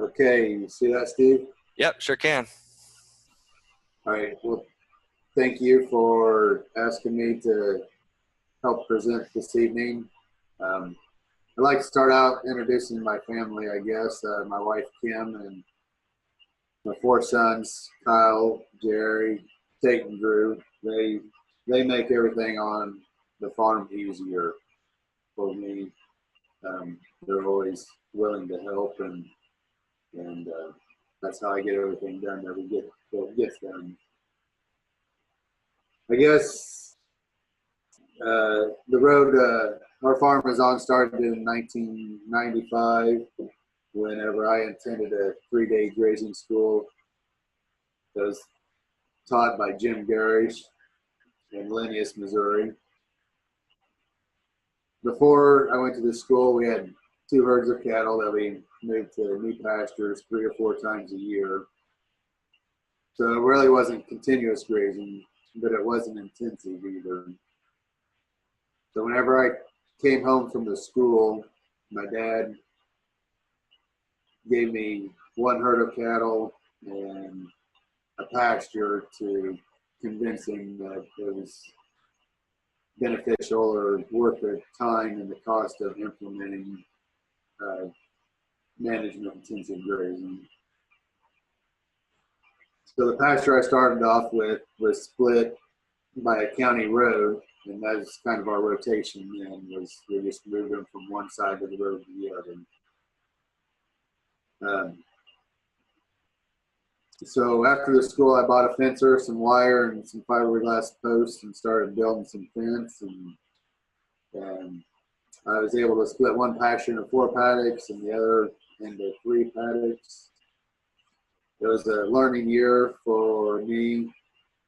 Okay, you see that, Steve? Yep, sure can. All right, well, thank you for asking me to help present this evening. I'd like to start out introducing my family, I guess. My wife, Kim, and my four sons, Kyle, Jerry, Tate, and Drew. They make everything on the farm easier for me. They're always willing to help, and that's how I get everything done that gets done. I guess the road our farm was on started in 1995 whenever I attended a 3-day grazing school that was taught by Jim Garish in Linneus, Missouri. Before I went to this school, we had 2 herds of cattle that we moved to new pastures 3 or 4 times a year. So it really wasn't continuous grazing, but it wasn't intensive either. So whenever I came home from the school, my dad gave me 1 herd of cattle and a pasture to convince him that it was beneficial or worth the time and the cost of implementing management intensive grazing. So the pasture I started off with was split by a county road, and that was kind of our rotation then, was we just moved them from one side of the road to the other. So after the school, I bought a fencer, some wire, and some fiberglass posts, and started building some fence. And I was able to split one pasture into 4 paddocks and the other into 3 paddocks. It was a learning year for me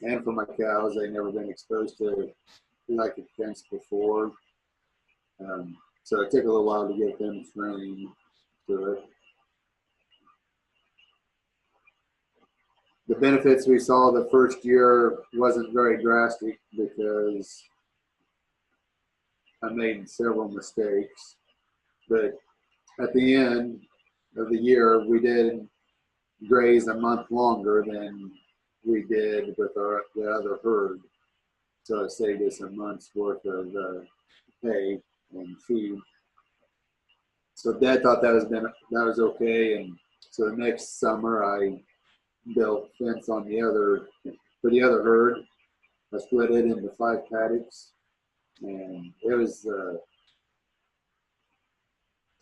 and for my cows. They'd never been exposed to like a fence before. So it took a little while to get them trained to it. The benefits we saw the first year wasn't very drastic because I made several mistakes. But at the end of the year, we did graze a month longer than we did with the other herd. So it saved us a month's worth of hay and feed. So Dad thought that was okay, and so the next summer I built fence on for the other herd. I split it into 5 paddocks, and it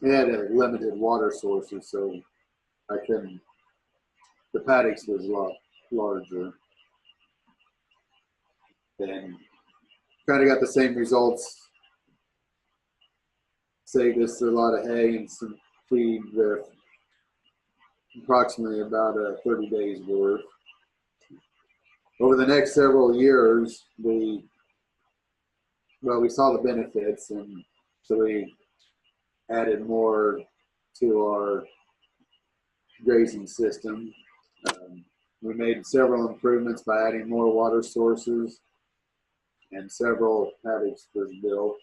had a limited water sources, so the paddocks was a lot larger, and kind of got the same results. Saved us a lot of hay and some feed with approximately about 30 days worth. Over the next several years, we saw the benefits, and so we added more to our grazing system. We made several improvements by adding more water sources, and several paddocks was built.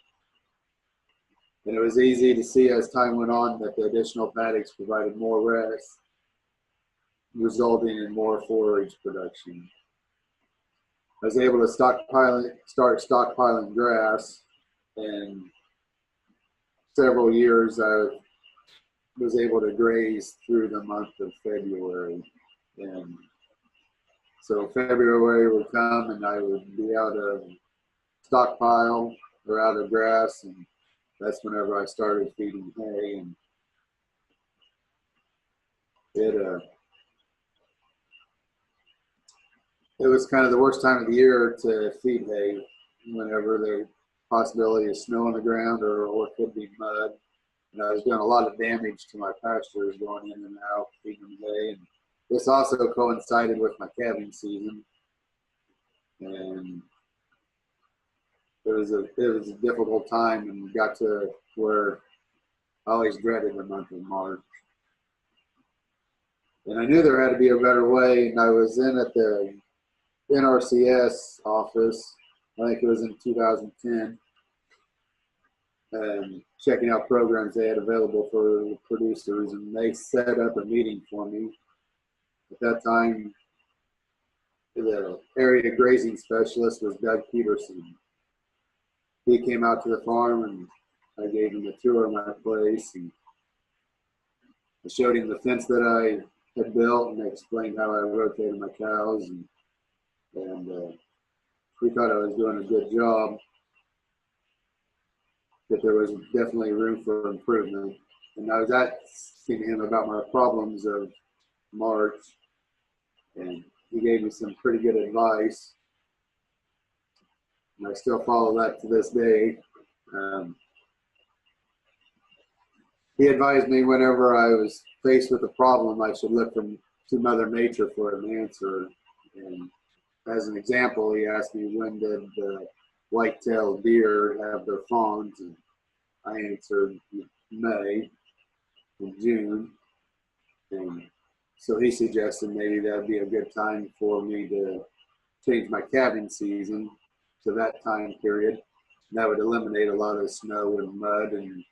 And it was easy to see as time went on that the additional paddocks provided more rest, resulting in more forage production. I was able to start stockpiling grass, and several years I was able to graze through the month of February. And so February would come and I would be out of stockpile or out of grass, and that's whenever I started feeding hay. And it was kind of the worst time of the year to feed hay, whenever the possibility of snow on the ground or it could be mud. And I was doing a lot of damage to my pastures going in and out, feeding them hay. And this also coincided with my calving season. And it was a difficult time, and got to where I always dreaded the month of March. And I knew there had to be a better way, and I was in at the NRCS office, I think it was in 2010, checking out programs they had available for producers, and they set up a meeting for me. At that time, the area grazing specialist was Doug Peterson. He came out to the farm, and I gave him a tour of my place, and I showed him the fence that I had built, and I explained how I rotated my cows, and we thought I was doing a good job, but there was definitely room for improvement. And I was asking him about my problems of March, and he gave me some pretty good advice, and I still follow that to this day. He advised me whenever I was faced with a problem, I should look to Mother Nature for an answer. And as an example, he asked me, when did the white-tailed deer have their fawns? And I answered May and June. And so he suggested maybe that would be a good time for me to change my calving season to that time period. And that would eliminate a lot of snow and mud and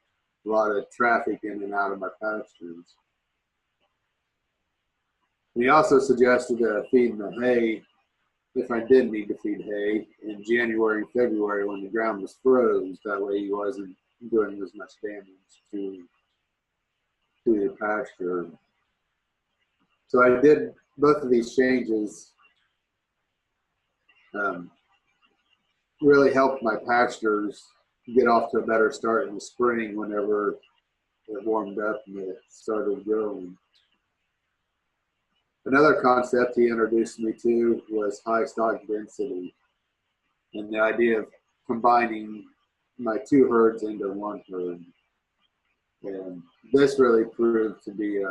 a lot of traffic in and out of my pastures. And he also suggested feeding the hay, if I did need to feed hay, in January and February when the ground was froze. That way he wasn't doing as much damage to the pasture. So I did both of these changes. Really helped my pastures get off to a better start in the spring whenever it warmed up and it started growing. Another concept he introduced me to was high stock density, and the idea of combining my two herds into one herd. And this really proved to be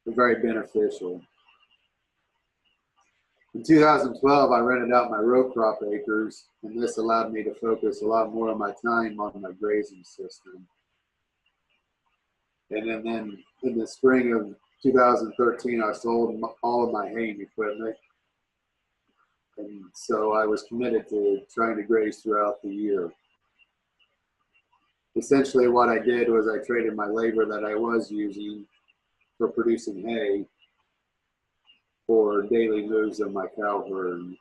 very beneficial. In 2012, I rented out my row crop acres, and this allowed me to focus a lot more of my time on my grazing system. And then in the spring of 2013, I sold all of my haying equipment. And so I was committed to trying to graze throughout the year. Essentially what I did was I traded my labor that I was using for producing hay for daily moves of my cow herd.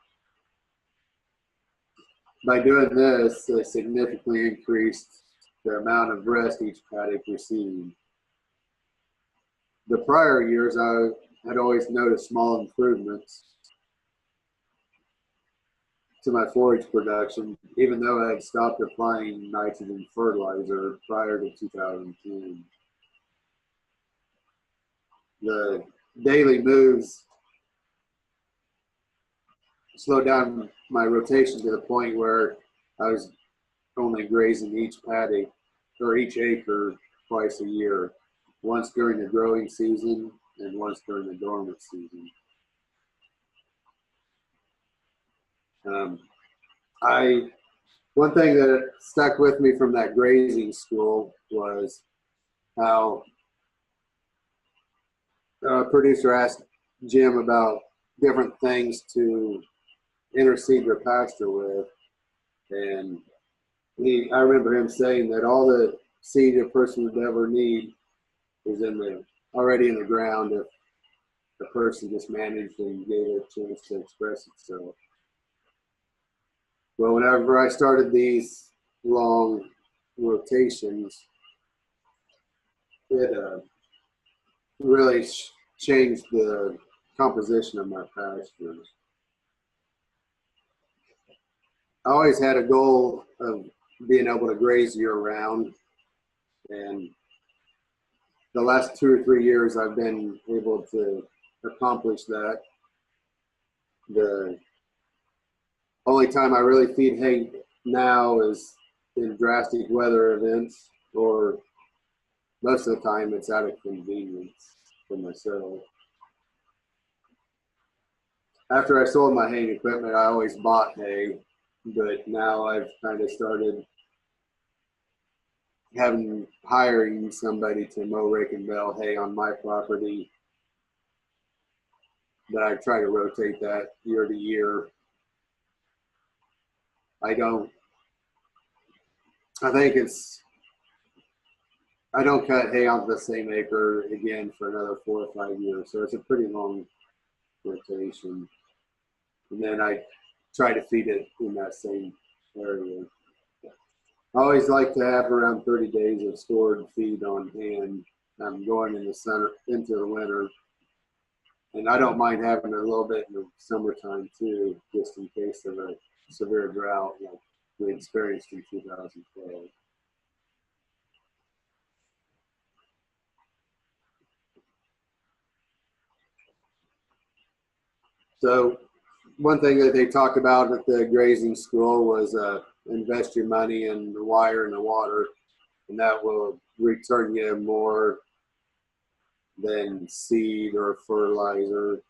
By doing this, I significantly increased the amount of rest each paddock received. The prior years, I had always noticed small improvements to my forage production, even though I had stopped applying nitrogen fertilizer prior to 2010. The daily moves slowed down my rotation to the point where I was only grazing each paddock or each acre twice a year, once during the growing season and once during the dormant season. One thing that stuck with me from that grazing school was how a producer asked Jim about different things to interseed your pasture with, and I remember him saying that all the seed a person would ever need is already in the ground if the person just managed and gave it a chance to express itself. Well, whenever I started these long rotations, it really changed the composition of my pastures. I always had a goal of being able to graze year-round, and the last 2 or 3 years I've been able to accomplish that. The only time I really feed hay now is in drastic weather events, or most of the time it's out of convenience for myself. After I sold my haying equipment, I always bought hay, but now I've kind of started hiring somebody to mow, rake, and bale hay on my property. That I try to rotate that year to year. I don't I think I don't cut hay on the same acre again for another 4 or 5 years, so it's a pretty long rotation. And then I try to feed it in that same area. I always like to have around 30 days of stored feed on hand. I'm going into the winter, and I don't mind having a little bit in the summertime too, just in case of a severe drought like we experienced in 2012. So one thing that they talked about at the grazing school was invest your money in the wire and the water, and that will return you more than seed or fertilizer.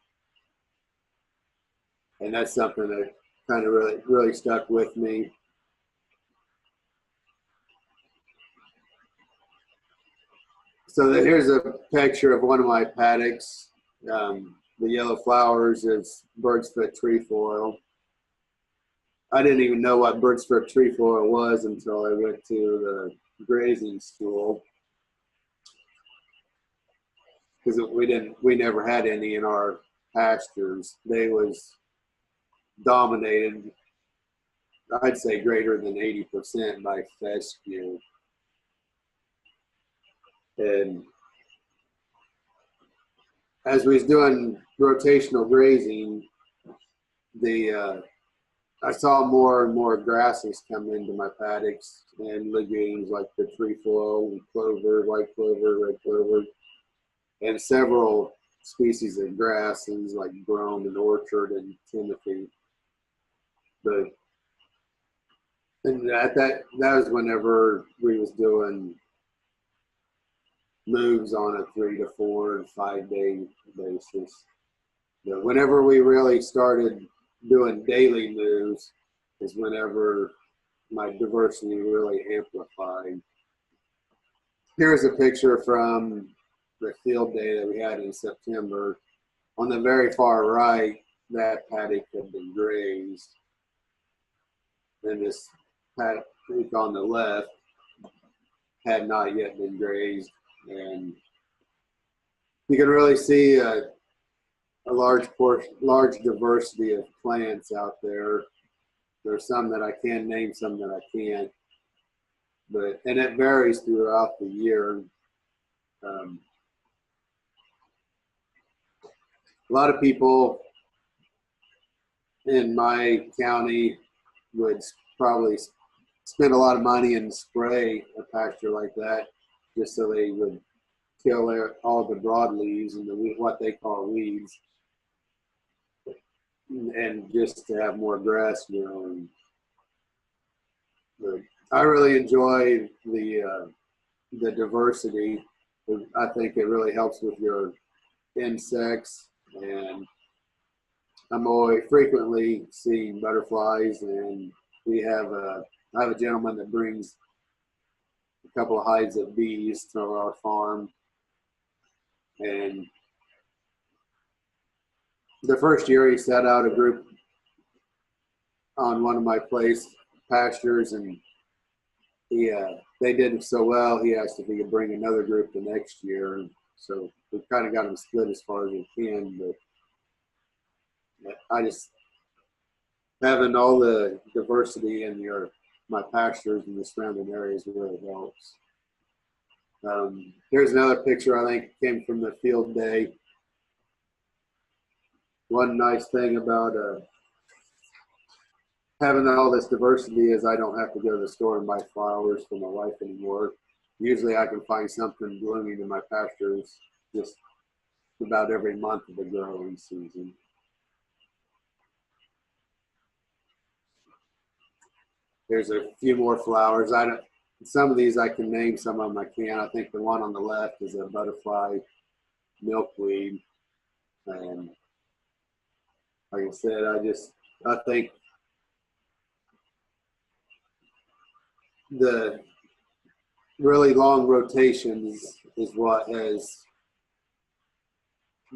And that's something that kind of really stuck with me. So here's a picture of one of my paddocks. The yellow flowers is bird's foot trefoil. I didn't even know what bird's foot trefoil was until I went to the grazing school, because we never had any in our pastures. They was dominated, I'd say greater than 80% by fescue. And as we was doing rotational grazing, I saw more and more grasses come into my paddocks and legumes like the trefoil and clover, white clover, red clover, and several species of grasses like brome and orchard and timothy. And that was whenever we was doing moves on a 3 to 4 and 5 day basis. But whenever we really started doing daily moves is whenever my diversity really amplified. Here's a picture from the field day that we had in September. On the very far right, that paddock had been grazed. And this paddock on the left had not yet been grazed. And you can really see a large diversity of plants out there. There's some that I can name, some that I can't, and it varies throughout the year. A lot of people in my county would probably spend a lot of money and spray a pasture like that just so they would kill all the broadleaves and what they call weeds, and just to have more grass growing. But I really enjoy the diversity. I think it really helps with your insects, and I'm always frequently seeing butterflies, and I have a gentleman that brings a couple of hives of bees to our farm. And the first year he set out a group on one of my pastures, and they did so well, he asked if he could bring another group the next year. So we've kind of got them split as far as we can, but I just, having all the diversity in my pastures and the surrounding areas really helps. Here's another picture I think came from the field day. One nice thing about having all this diversity is I don't have to go to the store and buy flowers for my wife anymore. Usually I can find something blooming in my pastures just about every month of the growing season. There's a few more flowers. Some of these I can name, some of them I can't. I think the one on the left is a butterfly milkweed. And like I said, I think the really long rotations is what has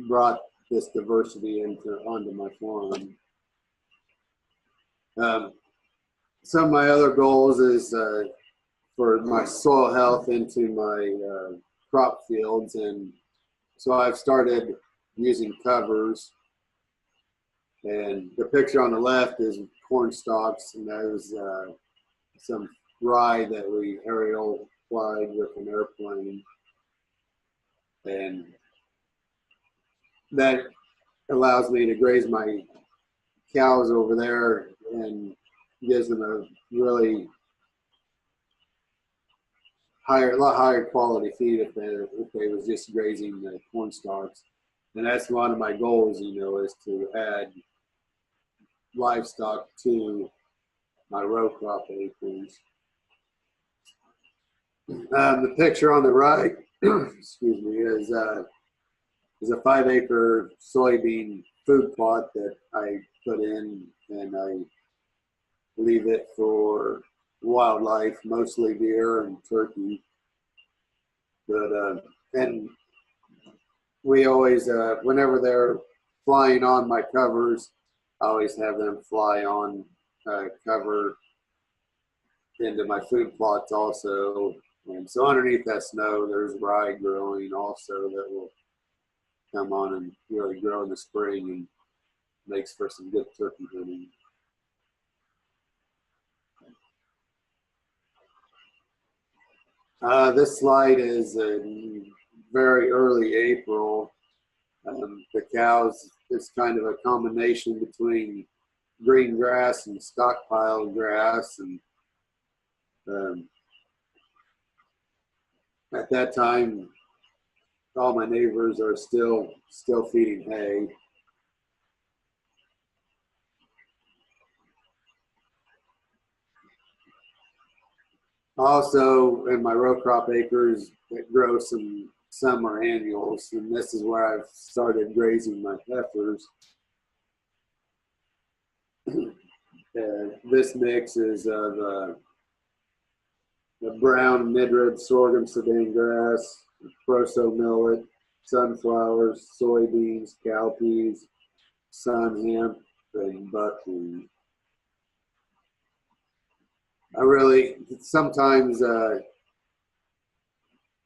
brought this diversity onto my farm. Some of my other goals is for my soil health into my crop fields. And so I've started using covers. And the picture on the left is corn stalks, and that was some rye that we aerial flied with an airplane. And that allows me to graze my cows over there and gives them a really a lot higher quality feed if they was just grazing the corn stalks. And that's one of my goals, you know, is to add livestock to my row crop acres. The picture on the right, excuse me, is a 5-acre soybean food plot that I put in, and I leave it for wildlife, mostly deer and turkey. But and we always, whenever they're flying on my covers, I always have them fly on cover into my food plots also. And so underneath that snow, there's rye growing also that will come on and really grow in the spring and makes for some good turkey hunting. This slide is in very early April. The cows, it's kind of a combination between green grass and stockpile grass. And at that time, all my neighbors are still feeding hay. Also, in my row crop acres, that grow some summer annuals, and this is where I've started grazing my heifers. This mix is of the brown midrib sorghum Sudan grass, proso millet, sunflowers, soybeans, cowpeas, sun hemp, and buckwheat. I really sometimes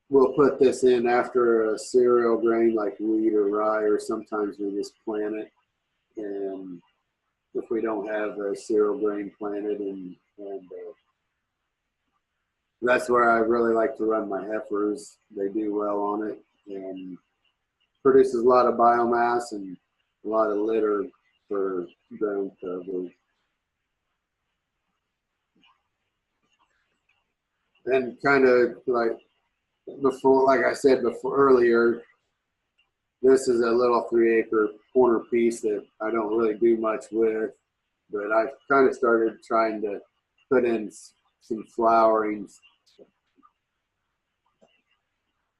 we'll put this in after a cereal grain like wheat or rye, or sometimes we just plant it. And if we don't have a cereal grain planted, and that's where I really like to run my heifers. They do well on it and produces a lot of biomass and a lot of litter for ground cover. And kind of like before, like I said before earlier, this is a little 3-acre corner piece that I don't really do much with, but I've kind of started trying to put in some flowering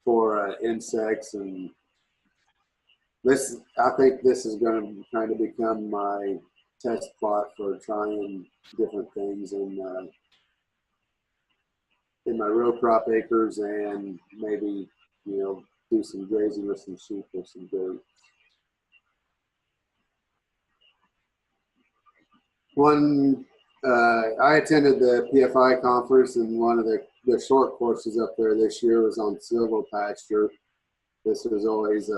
for insects, and this, I think this is going to kind of become my test plot for trying different things in my row crop acres, and maybe, you know, do some grazing with some sheep or some goats. I attended the PFI conference, and one of the short courses up there this year was on Silvopasture. This was always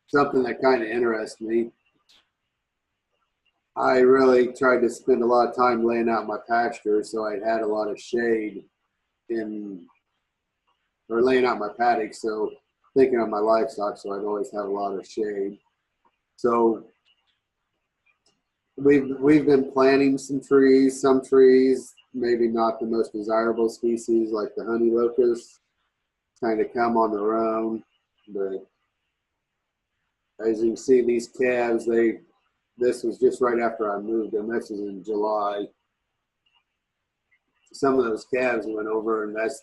something that kind of interests me. I really tried to spend a lot of time laying out my pasture, so I had a lot of shade or laying out my paddock, so thinking of my livestock, so I'd always have a lot of shade. So we've been planting some trees maybe not the most desirable species, like the honey locust, kind of come on their own. But as you can see, these calves, this was just right after I moved them. This was in July. Some of those calves went over, and that's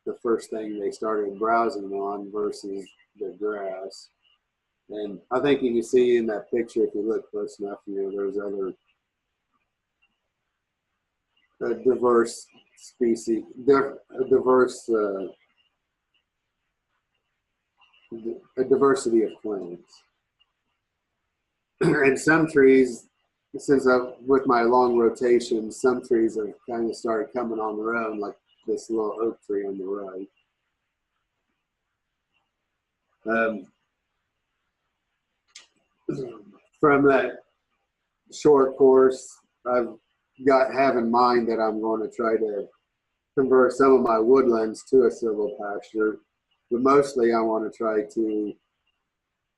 the first thing they started browsing on versus the grass. And I think you can see in that picture, if you look close enough, you know, there's other diverse species, a diversity of plants. And some trees, since with my long rotation, some trees have kind of started coming on their own, like this little oak tree on the right. From that short course, I've have in mind that I'm going to try to convert some of my woodlands to a silvopasture, but mostly I want to try to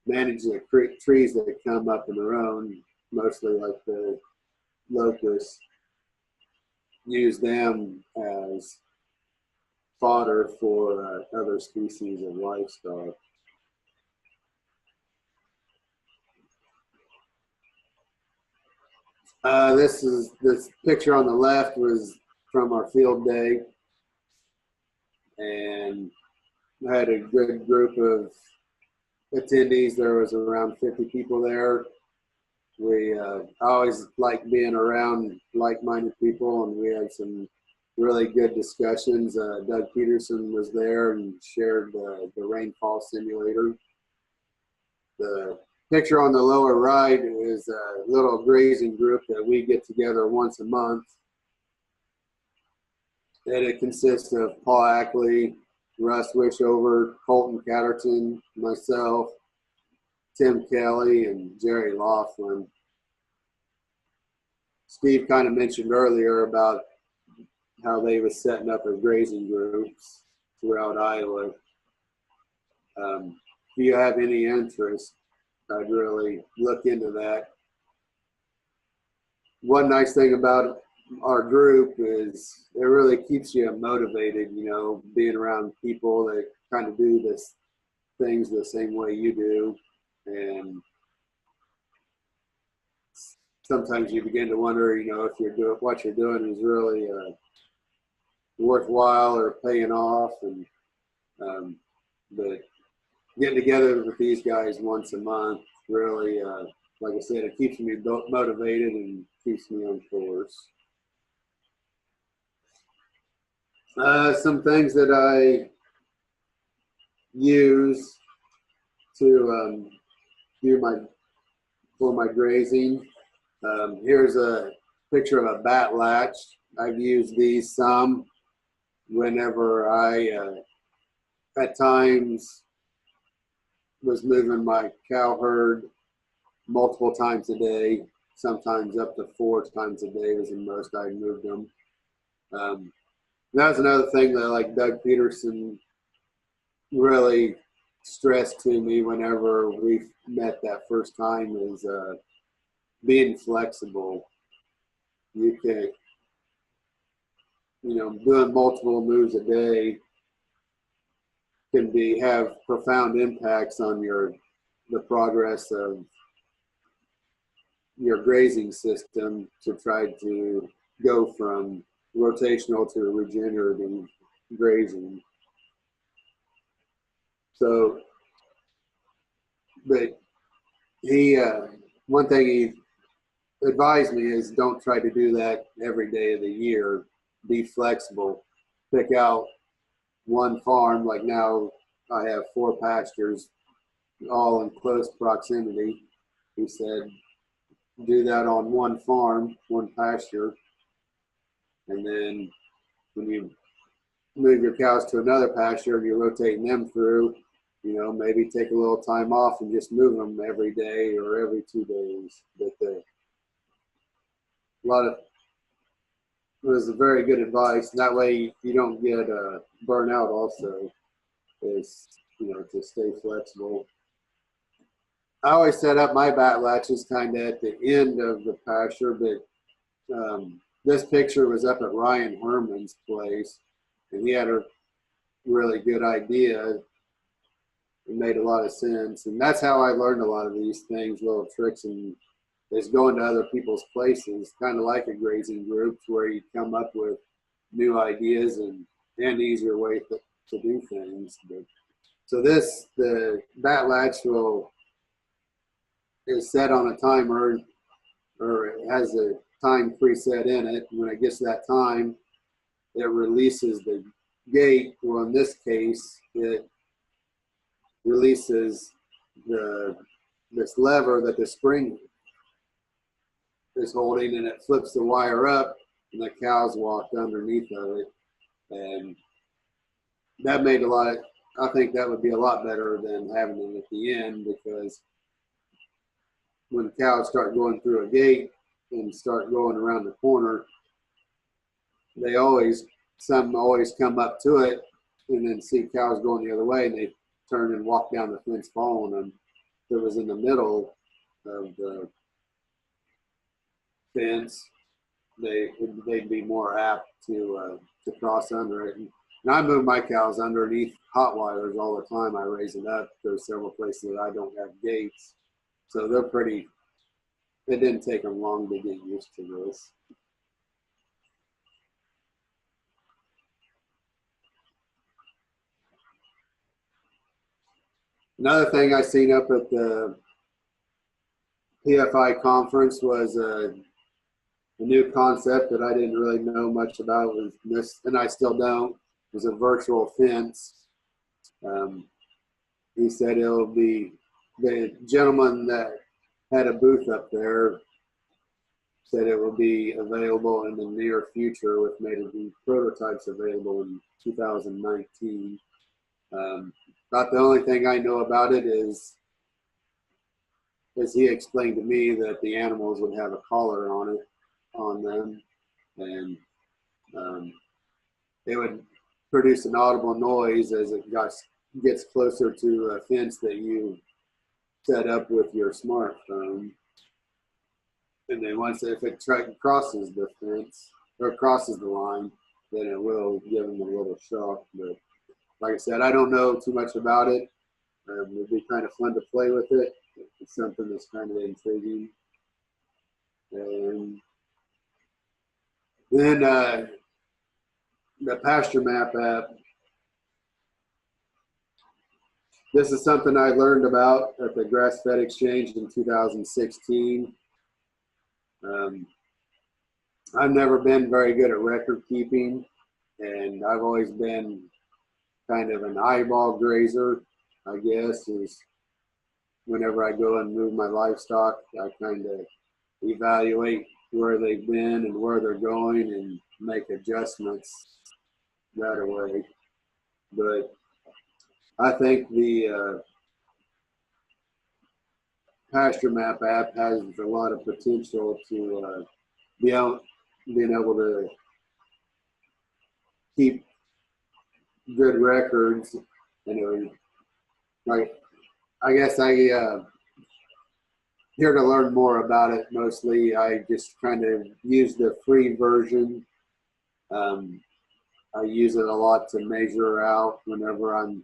manage the trees that come up on their own, mostly like the locusts, use them as fodder for other species of livestock. This picture on the left was from our field day, and I had a good group of attendees. There was around 50 people there. I always like being around like-minded people, and we had some really good discussions. Doug Peterson was there and shared the rainfall simulator. The picture on the lower right is a little grazing group that we get together once a month. And it consists of Paul Ackley, Russ Wishover, Colton Catterton, myself, Tim Kelly, and Jerry Laughlin. Steve kind of mentioned earlier about how they were setting up as grazing groups throughout Iowa. If you have any interest, I'd really look into that. One nice thing about our group is it really keeps you motivated, you know, being around people that kind of do this things the same way you do. And sometimes you begin to wonder, you know, if what you're doing is really worthwhile or paying off. And but getting together with these guys once a month really, like I said, it keeps me motivated and keeps me on course. Some things that I use to for my grazing. Here's a picture of a bat latch. I've used these some whenever I at times was moving my cow herd multiple times a day, sometimes up to 4 times a day was the most I moved them. That was another thing that like Doug Peterson really stressed to me whenever we met that first time is being flexible. You can, you know, doing multiple moves a day can have profound impacts on the progress of your grazing system to try to go from rotational to regenerative grazing. So, but one thing he advised me is don't try to do that every day of the year. Be flexible. Pick out one farm. Like now I have 4 pastures all in close proximity. He said, do that on one farm, one pasture. And then when you move your cows to another pasture and you're rotating them through, you know, maybe take a little time off and just move them every day or every 2 days. But it was a very good advice. And that way you don't get burnout also, is, you know, to stay flexible. I always set up my bat latches kind of at the end of the pasture, but this picture was up at Ryan Herman's place, and he had a really good idea. It made a lot of sense, and that's how I learned a lot of these things, little tricks, and is going to other people's places, kind of like a grazing group, where you come up with new ideas and easier ways to do things. But, so the bat latch is set on a timer, or it has a time preset in it. When it gets that time, it releases the gate. Well, in this case, it releases this lever that the spring is holding, and it flips the wire up, and the cows walked underneath of it. And that made a lot, I think that would be a lot better than having it at the end, because when cows start going through a gate and start going around the corner, some always come up to it and then see cows going the other way, and they turn and walk down the fence following them. If it was in the middle of the fence, they'd be more apt to cross under it. And I move my cows underneath hot wires all the time. I raise it up. There's several places that I don't have gates, so they're pretty. It didn't take them long to get used to this. Another thing I seen up at the PFI conference was a new concept that I didn't really know much about, was this, and I still don't, was a virtual fence. He said it'll be, the gentleman that had a booth up there said it will be available in the near future, with maybe prototypes available in 2019. About the only thing I know about it is he explained to me that the animals would have a collar on them, and it would produce an audible noise as it gets closer to a fence that you set up with your smartphone. And then if it crosses the fence or crosses the line, then it will give them a little shock. But like I said, I don't know too much about it. It'd be kind of fun to play with it. It's something that's kind of intriguing. And then the PastureMap app. This is something I learned about at the Grass-Fed Exchange in 2016. I've never been very good at record keeping, and I've always been kind of an eyeball grazer, I guess. Is whenever I go and move my livestock, I kind of evaluate where they've been and where they're going and make adjustments that way. But I think the PastureMap app has a lot of potential to being able to keep good records. And I guess here to learn more about it mostly. I just kind of use the free version. I use it a lot to measure out whenever I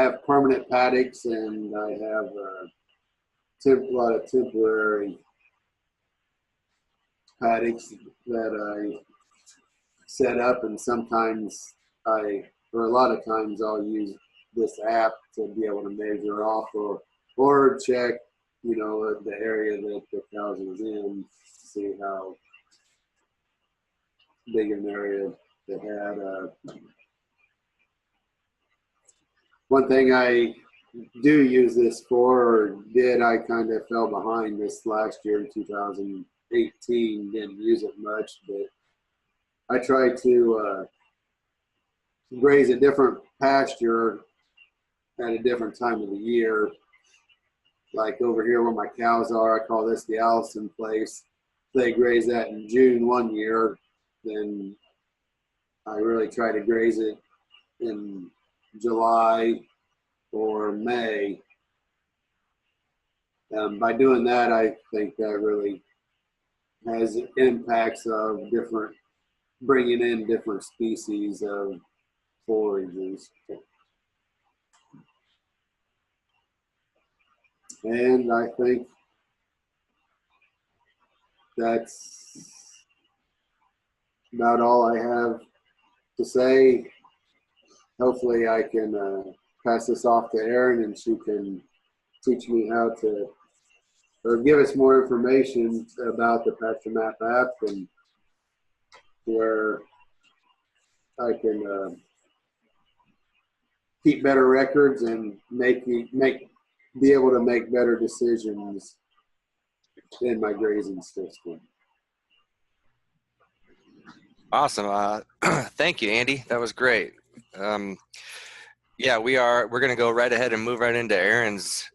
have permanent paddocks, and I have a lot of temporary paddocks that I set up, and sometimes or a lot of times I'll use this app to be able to measure off or check, the area that the cows was in, see how big an area they had. One thing I do use this for, or I kind of fell behind this last year in 2018, didn't use it much, but I try to graze a different pasture at a different time of the year. Like over here where my cows are, I call this the Allison place. They graze that in June one year, then I really try to graze it in July or May. By doing that, I think that really has impacts of bringing in different species of forages. And I think that's about all I have to say. Hopefully I can pass this off to Erin, and she can teach me how to, or give us more information about the PastureMap app, and where I can keep better records and be able to make better decisions in my grazing system. Awesome. Thank you, Andy. That was great. Yeah, we're going to go right ahead and move right into Erin's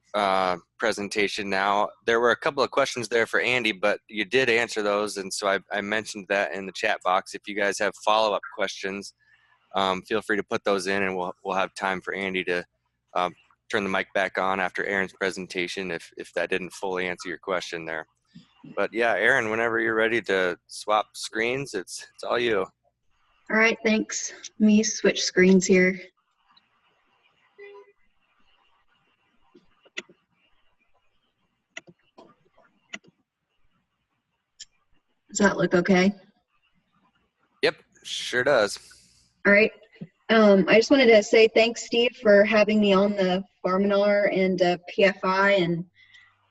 presentation now. There were a couple of questions there for Andy, but you did answer those, and so I mentioned that in the chat box. If you guys have follow-up questions, feel free to put those in, and we'll have time for Andy to turn the mic back on after Erin's presentation if that didn't fully answer your question there. But yeah, Erin, whenever you're ready to swap screens, it's all you. All right, thanks. Let me switch screens here. Does that look okay? Yep, sure does. All right. I just wanted to say thanks, Steve, for having me on the Farminar and PFI, and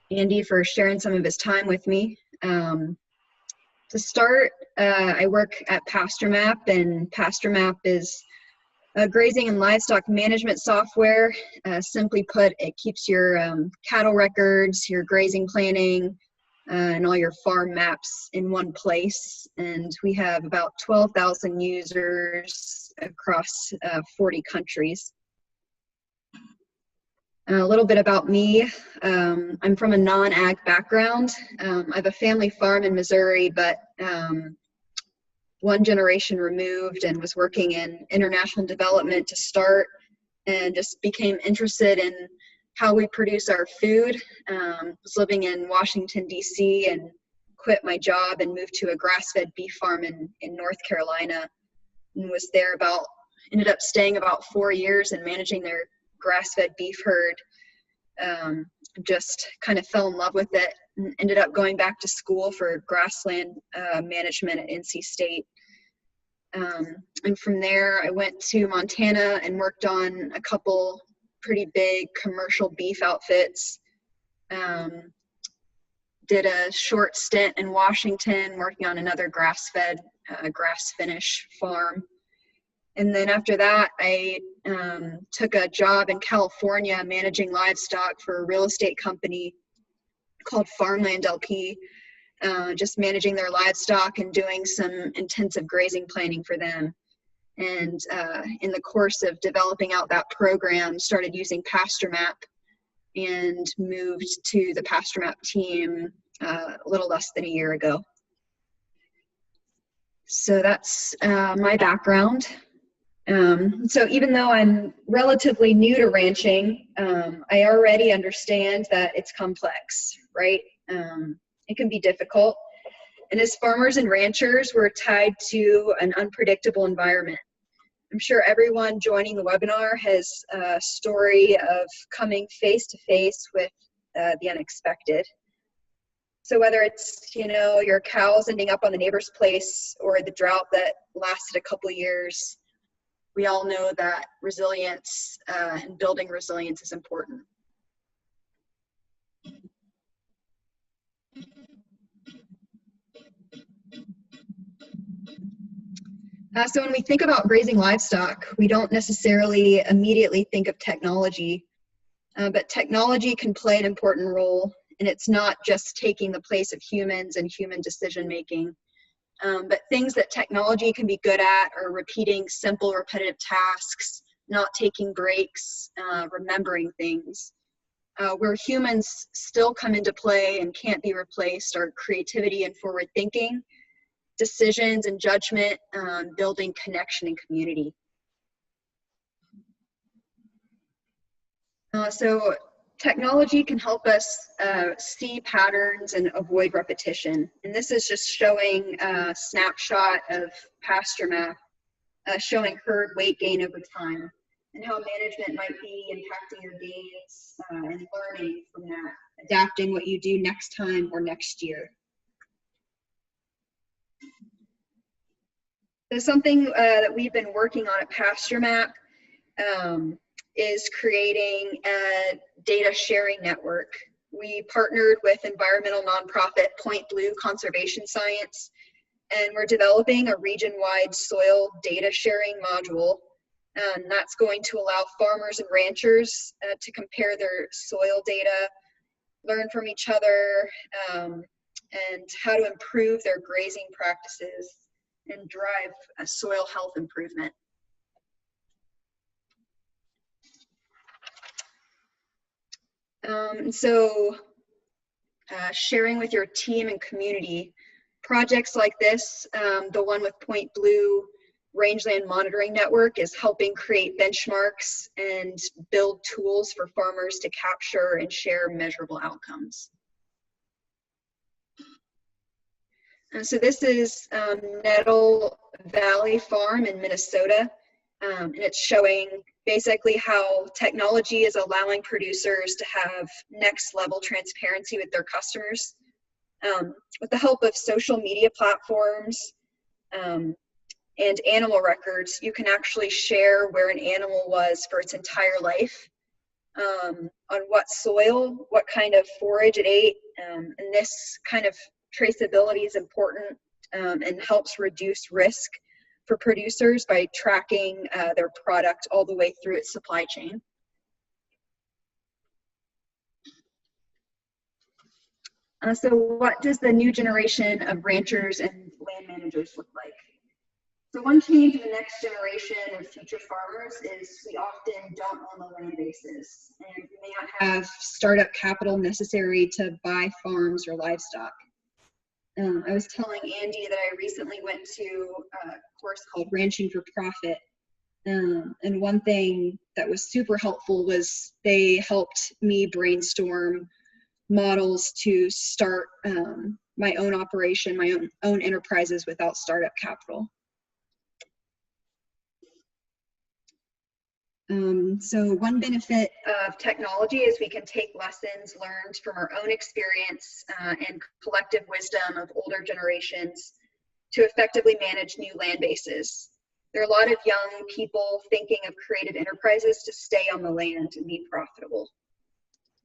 Andy for sharing some of his time with me. To start, I work at PastureMap, and PastureMap is a grazing and livestock management software. Simply put, it keeps your cattle records, your grazing planning, and all your farm maps in one place. And we have about 12,000 users across 40 countries. A little bit about me. I'm from a non-ag background. I have a family farm in Missouri, but one generation removed, and was working in international development to start, and just became interested in how we produce our food. Was living in Washington, D.C., and quit my job and moved to a grass-fed beef farm in North Carolina, and was there ended up staying about 4 years and managing their grass-fed beef herd. Just kind of fell in love with it, and ended up going back to school for grassland management at NC State. And from there, I went to Montana and worked on a couple pretty big commercial beef outfits. Did a short stint in Washington working on another grass-fed, grass-finish farm. And then after that, I took a job in California managing livestock for a real estate company called Farmland LP, just managing their livestock and doing some intensive grazing planning for them. And in the course of developing out that program, started using PastureMap and moved to the PastureMap team a little less than a year ago. So that's my background. So even though I'm relatively new to ranching, I already understand that it's complex, right? It can be difficult. And as farmers and ranchers, we're tied to an unpredictable environment. I'm sure everyone joining the webinar has a story of coming face to face with the unexpected. So whether it's, your cows ending up on the neighbor's place, or the drought that lasted a couple of years, we all know that resilience and building resilience is important. So when we think about grazing livestock, we don't necessarily immediately think of technology, but technology can play an important role, and it's not just taking the place of humans and human decision making. But things that technology can be good at are repeating simple, repetitive tasks, not taking breaks, remembering things. Where humans still come into play and can't be replaced are creativity and forward thinking, decisions and judgment, building connection and community. So technology can help us see patterns and avoid repetition. And this is just showing a snapshot of PastureMap, showing herd weight gain over time, and how management might be impacting your gains and learning from that, adapting what you do next time or next year. So something that we've been working on at PastureMap is creating a data sharing network. We partnered with environmental nonprofit Point Blue Conservation Science, and we're developing a region-wide soil data sharing module. And that's going to allow farmers and ranchers to compare their soil data, learn from each other, and how to improve their grazing practices and drive a soil health improvement. Sharing with your team and community, projects like this, the one with Point Blue Rangeland Monitoring Network, is helping create benchmarks and build tools for farmers to capture and share measurable outcomes. So this is Nettle Valley Farm in Minnesota, and it's showing basically how technology is allowing producers to have next level transparency with their customers. With the help of social media platforms and animal records, you can actually share where an animal was for its entire life, on what soil, what kind of forage it ate, and this kind of traceability is important and helps reduce risk for producers by tracking their product all the way through its supply chain. So what does the new generation of ranchers and land managers look like? So one change in the next generation of future farmers is we often don't own the land bases, and we may not have startup capital necessary to buy farms or livestock. I was telling Andy that I recently went to a course called Ranching for Profit. And one thing that was super helpful was they helped me brainstorm models to start my own operation, my own enterprises without startup capital. So one benefit of technology is we can take lessons learned from our own experience and collective wisdom of older generations to effectively manage new land bases. There are a lot of young people thinking of creative enterprises to stay on the land and be profitable.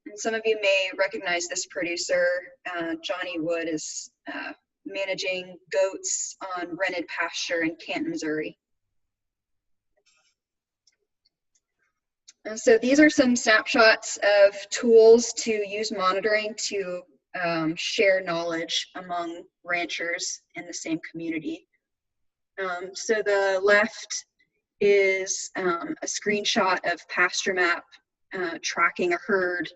And some of you may recognize this producer. Johnny Wood is managing goats on rented pasture in Canton, Missouri. So these are some snapshots of tools to use monitoring to share knowledge among ranchers in the same community. So the left is a screenshot of PastureMap tracking a herd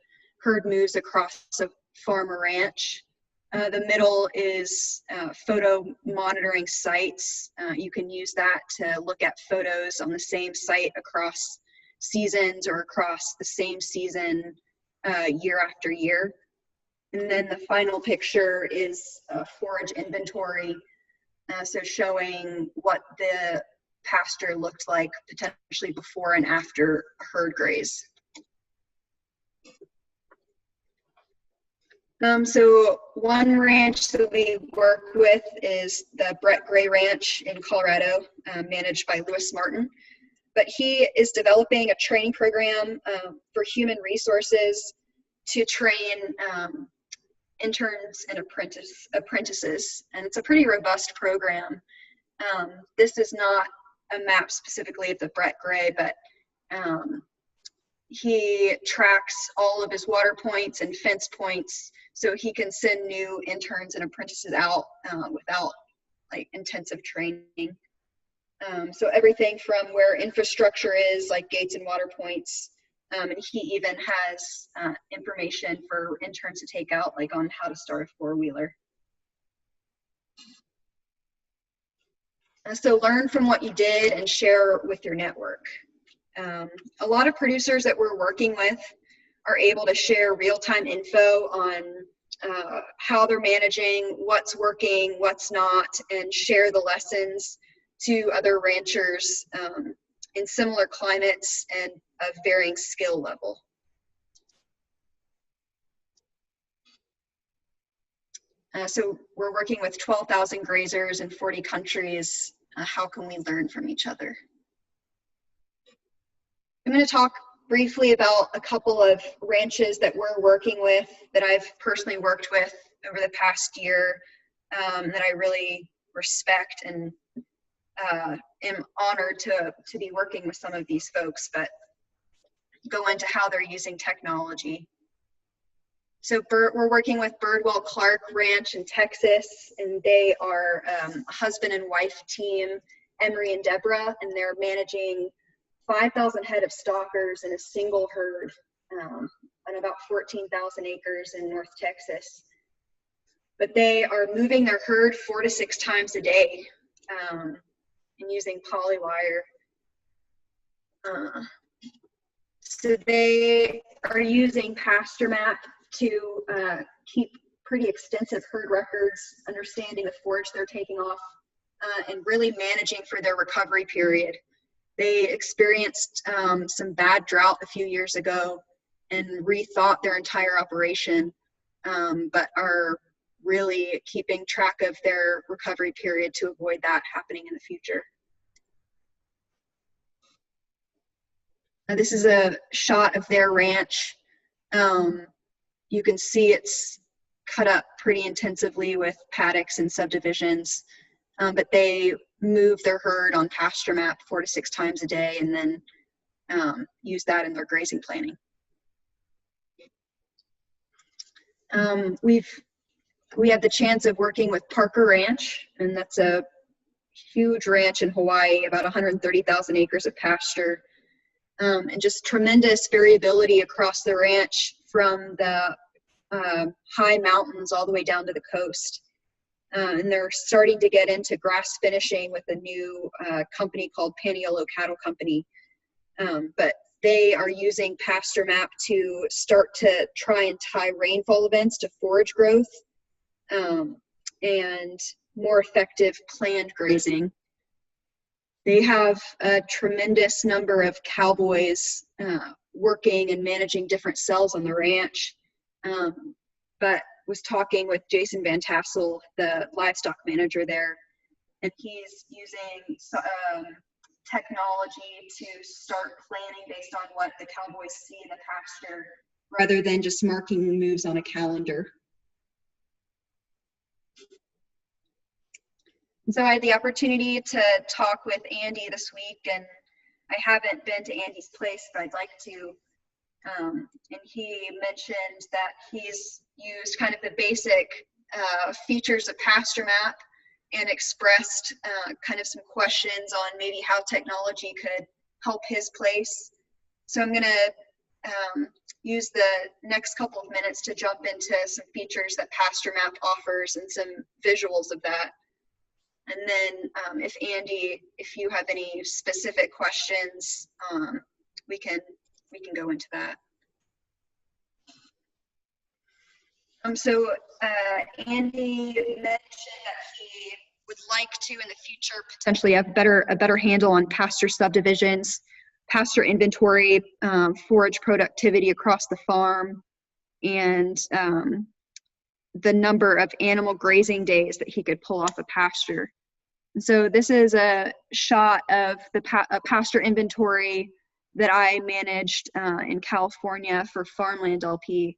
moves across a farm or ranch. The middle is photo monitoring sites. You can use that to look at photos on the same site across seasons or across the same season year after year. And then the final picture is forage inventory, so showing what the pasture looked like potentially before and after a herd graze. So one ranch that we work with is the Brett Gray Ranch in Colorado, managed by Lewis Martin. But he is developing a training program for human resources to train interns and apprentices, and it's a pretty robust program. This is not a map specifically of the Brett Gray, but he tracks all of his water points and fence points so he can send new interns and apprentices out without like intensive training. So everything from where infrastructure is, like gates and water points, and he even has information for interns to take out, like on how to start a four-wheeler. So learn from what you did and share with your network. A lot of producers that we're working with are able to share real-time info on how they're managing, what's working, what's not, and share the lessons to other ranchers in similar climates and of varying skill level. So we're working with 12,000 grazers in 40 countries. How can we learn from each other? I'm going to talk briefly about a couple of ranches that we're working with that I've personally worked with over the past year that I really respect and am honored to be working with some of these folks, but go into how they're using technology. So we're working with Birdwell Clark Ranch in Texas, and they are a husband and wife team, Emery and Deborah, and they're managing 5,000 head of stockers in a single herd on about 14,000 acres in North Texas. But they are moving their herd 4 to 6 times a day and using polywire. So they are using PastureMap to keep pretty extensive herd records, understanding the forage they're taking off, and really managing for their recovery period. They experienced some bad drought a few years ago and rethought their entire operation, but are really keeping track of their recovery period to avoid that happening in the future. This is a shot of their ranch. You can see it's cut up pretty intensively with paddocks and subdivisions, but they move their herd on PastureMap 4 to 6 times a day and then use that in their grazing planning. We have the chance of working with Parker Ranch, and that's a huge ranch in Hawaii, about 130,000 acres of pasture, and just tremendous variability across the ranch from the high mountains all the way down to the coast. And they're starting to get into grass finishing with a new company called Paniolo Cattle Company. But they are using PastureMap to start to try and tie rainfall events to forage growth and more effective planned grazing. They have a tremendous number of cowboys working and managing different cells on the ranch, but was talking with Jason Van Tassel, the livestock manager there, and he's using technology to start planning based on what the cowboys see in the pasture, rather than just marking moves on a calendar. And so I had the opportunity to talk with Andy this week, and I haven't been to Andy's place, but I'd like to. And he mentioned that he's used kind of the basic features of PastureMap and expressed kind of some questions on maybe how technology could help his place. So I'm going to use the next couple of minutes to jump into some features that PastureMap offers and some visuals of that. And then if Andy, if you have any specific questions, we can go into that. So Andy mentioned that he would like to in the future potentially have a better handle on pasture subdivisions, pasture inventory, forage productivity across the farm, and the number of animal grazing days that he could pull off a pasture. And so this is a shot of a pasture inventory that I managed in California for Farmland LP,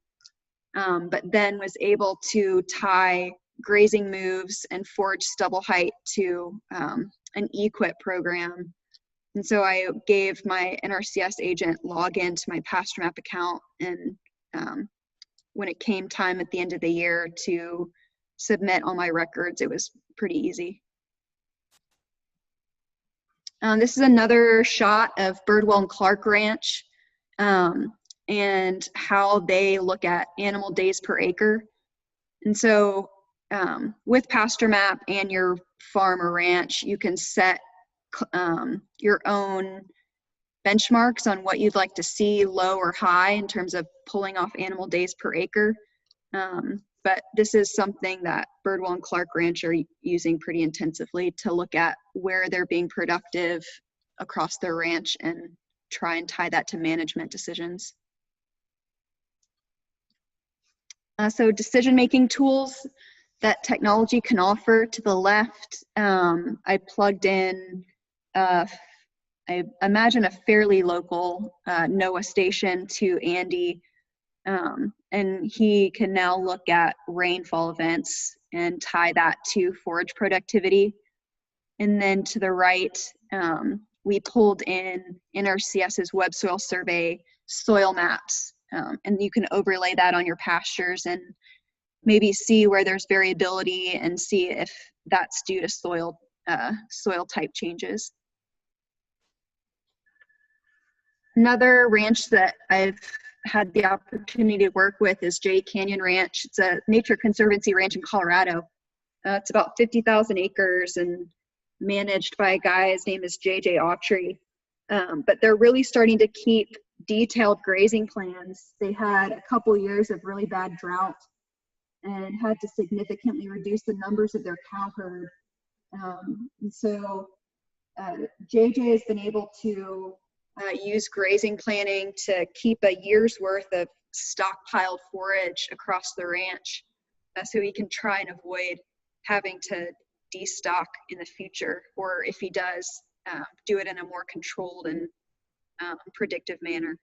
but then was able to tie grazing moves and forage stubble height to an equip program. And so I gave my NRCS agent login to my PastureMap account, and when it came time at the end of the year to submit all my records, it was pretty easy. This is another shot of Birdwell and Clark Ranch and how they look at animal days per acre. And so with PastureMap and your farm or ranch, you can set your own benchmarks on what you'd like to see, low or high, in terms of pulling off animal days per acre. But this is something that Birdwell and Clark Ranch are using pretty intensively to look at where they're being productive across their ranch and try and tie that to management decisions. So decision-making tools that technology can offer. To the left, I plugged in, I imagine a fairly local NOAA station to Andy, and he can now look at rainfall events and tie that to forage productivity. And then to the right, we pulled in NRCS's web soil survey soil maps And you can overlay that on your pastures and maybe see where there's variability and see if that's due to soil type changes. Another ranch that I've had the opportunity to work with is Jay Canyon Ranch. It's a nature conservancy ranch in Colorado. It's about 50,000 acres and managed by a guy, his name is J.J. Autry. But they're really starting to keep detailed grazing plans. They had a couple years of really bad drought and had to significantly reduce the numbers of their cow herd. And so JJ has been able to use grazing planning to keep a year's worth of stockpiled forage across the ranch, so he can try and avoid having to destock in the future, or if he does, do it in a more controlled and predictive manner.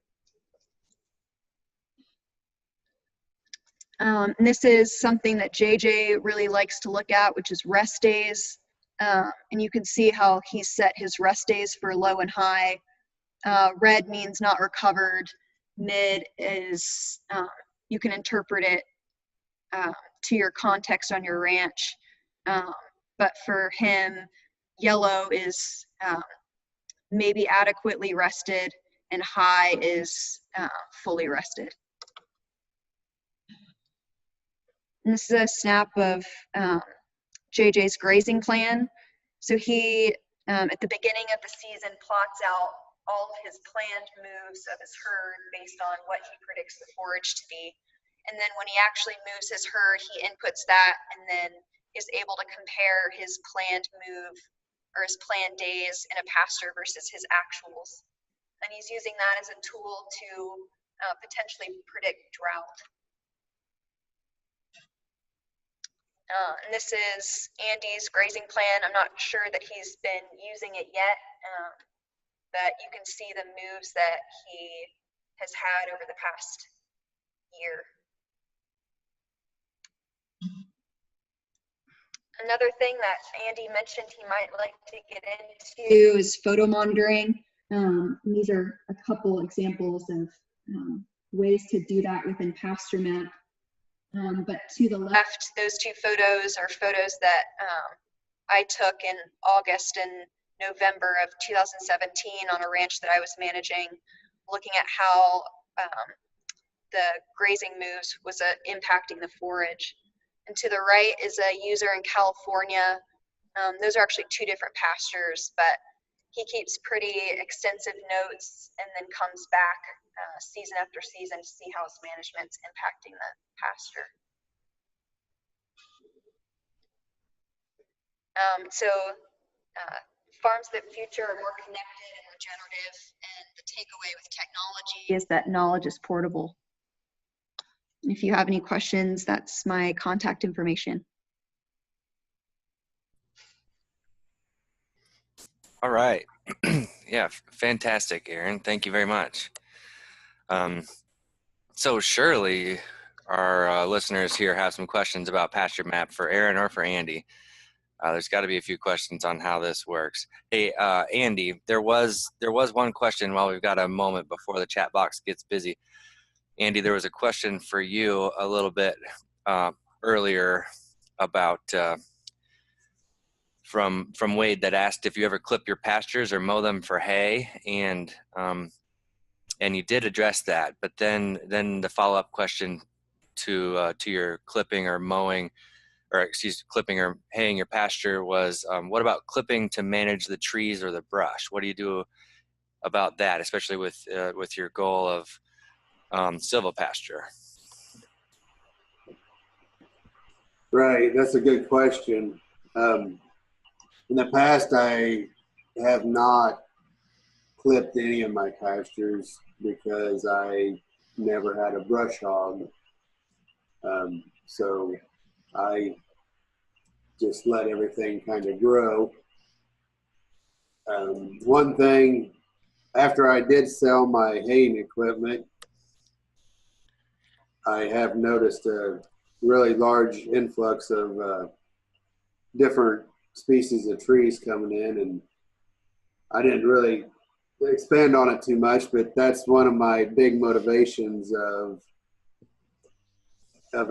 And this is something that JJ really likes to look at, which is rest days. And you can see how he set his rest days for low and high. Red means not recovered. Mid is, you can interpret it to your context on your ranch. But for him, yellow is maybe adequately rested, and high is fully rested. And this is a snap of JJ's grazing plan. So he, at the beginning of the season, plots out all of his planned moves of his herd based on what he predicts the forage to be. And then when he actually moves his herd, he inputs that and then is able to compare his planned move or his planned days in a pasture versus his actuals. And he's using that as a tool to potentially predict drought. And this is Andy's grazing plan. I'm not sure that he's been using it yet, but you can see the moves that he has had over the past year. Another thing that Andy mentioned he might like to get into is photo monitoring. These are a couple examples of ways to do that within PastureMap. But to the left, those two photos are photos that I took in August and November of 2017 on a ranch that I was managing, looking at how the grazing moves was impacting the forage. And to the right is a user in California. Those are actually two different pastures, but he keeps pretty extensive notes and then comes back season after season to see how his management's impacting the pasture. Farms of the future are more connected and regenerative, and the takeaway with technology is that knowledge is portable. If you have any questions, that's my contact information. All right. Yeah, fantastic, Erin. Thank you very much. So surely our listeners here have some questions about PastureMap for Erin or for Andy. There's got to be a few questions on how this works. Hey, Andy, there was one question while we've got a moment before the chat box gets busy. Andy, there was a question for you a little bit earlier about from Wade that asked if you ever clip your pastures or mow them for hay, and you did address that. But then the follow-up question to your clipping or mowing, or clipping or haying your pasture was, what about clipping to manage the trees or the brush? What do you do about that, especially with your goal of Silvopasture? Right, that's a good question. In the past, I have not clipped any of my pastures because I never had a brush hog. So I just let everything kind of grow. One thing, after I did sell my haying equipment, I have noticed a really large influx of different species of trees coming in, and I didn't really expand on it too much, but that's one of my big motivations of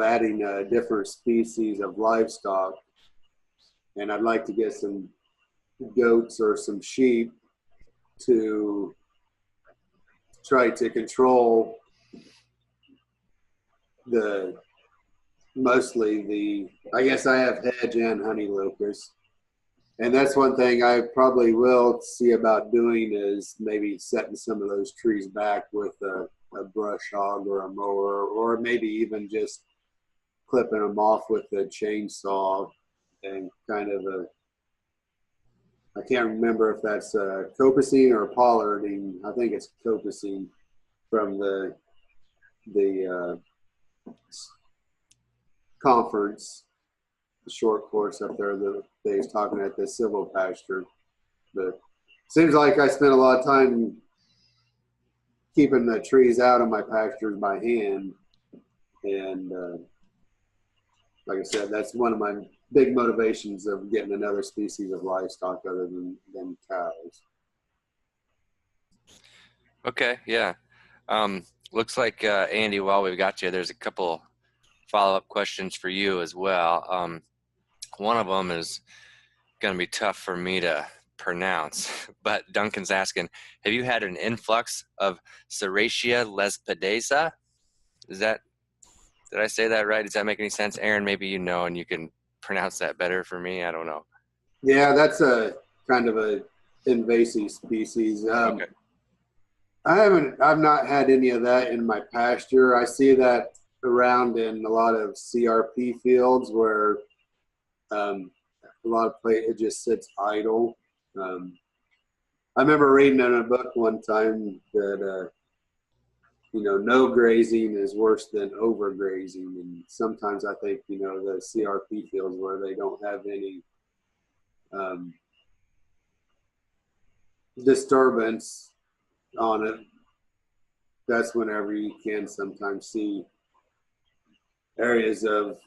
adding different species of livestock. And I'd like to get some goats or some sheep to try to control I guess I have hedge and honey locusts. And that's one thing I probably will see about doing is maybe setting some of those trees back with a brush hog or a mower, or maybe even just clipping them off with a chainsaw and kind of I can't remember if that's copacing or pollarding. I think it's copacing from the conference, the short course up there that they was talking at the Silvopasture. But it seems like I spent a lot of time keeping the trees out of my pastures by hand. And like I said, that's one of my big motivations of getting another species of livestock other than cows. Okay, yeah. Looks like, Andy, while we've got you, there's a couple follow-up questions for you as well. One of them is going to be tough for me to pronounce, but Duncan's asking, have you had an influx of Serratia lespedeza? Did I say that right? Does that make any sense? Erin, maybe you know, and you can pronounce that better for me. I don't know. Yeah, that's a kind of a invasive species. Okay. I've not had any of that in my pasture. I see that around in a lot of CRP fields where a lot of it just sits idle. I remember reading in a book one time that no grazing is worse than overgrazing, and sometimes I think the CRP fields where they don't have any disturbance on it, that's whenever you can sometimes see areas of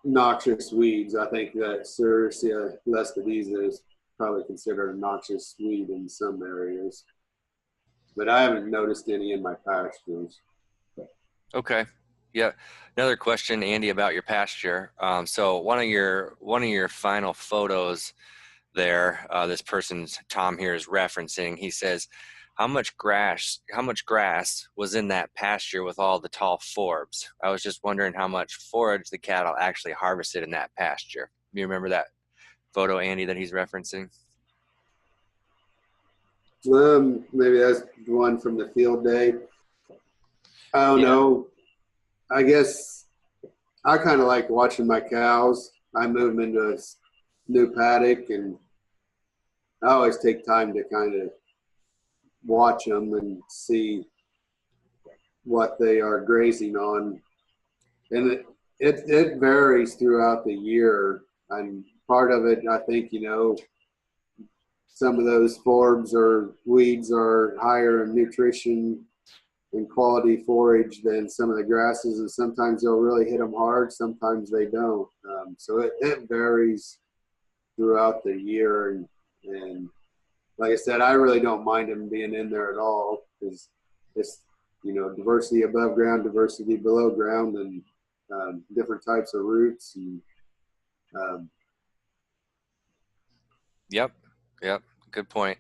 noxious weeds. I think that Serratia lespedeza is probably considered a noxious weed in some areas, but I haven't noticed any in my pastures. Okay. Yeah. Another question, Andy, about your pasture. So one of your final photos there, this person's Tom here is referencing. He says, how much grass was in that pasture with all the tall forbs? I was just wondering how much forage the cattle actually harvested in that pasture. Do you remember that photo, Andy, that he's referencing? Maybe that's the one from the field day. I don't know. I guess I kind of like watching my cows. I move them into a new paddock, and I always take time to kind of watch them and see what they are grazing on. And it varies throughout the year. And part of it, I think, some of those forbs or weeds are higher in nutrition and quality forage than some of the grasses, and sometimes they'll really hit them hard, sometimes they don't. So it varies throughout the year, and like I said, I really don't mind them being in there at all, because it's diversity above ground, diversity below ground, and different types of roots. And Yep. Good point.